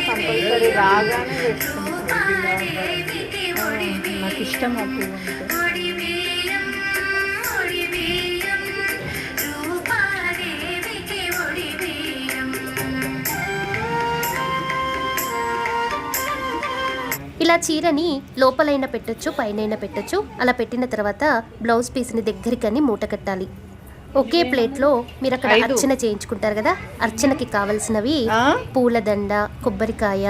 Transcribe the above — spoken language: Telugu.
కంపల్సరీ రాగానే పెట్టుకుంటాను. నాకు ఇష్టం ఆ పువ్వు అంటే. ఇలా చీరని లోపలైనా పెట్టొచ్చు, పైనైనా పెట్టొచ్చు. అలా పెట్టిన తర్వాత బ్లౌజ్ పీస్ని దగ్గరికని మూట కట్టాలి. ఒకే ప్లేట్లో మీరు అక్కడ అర్చన చేయించుకుంటారు కదా, అర్చనకి కావలసినవి పూలదండ, కొబ్బరికాయ,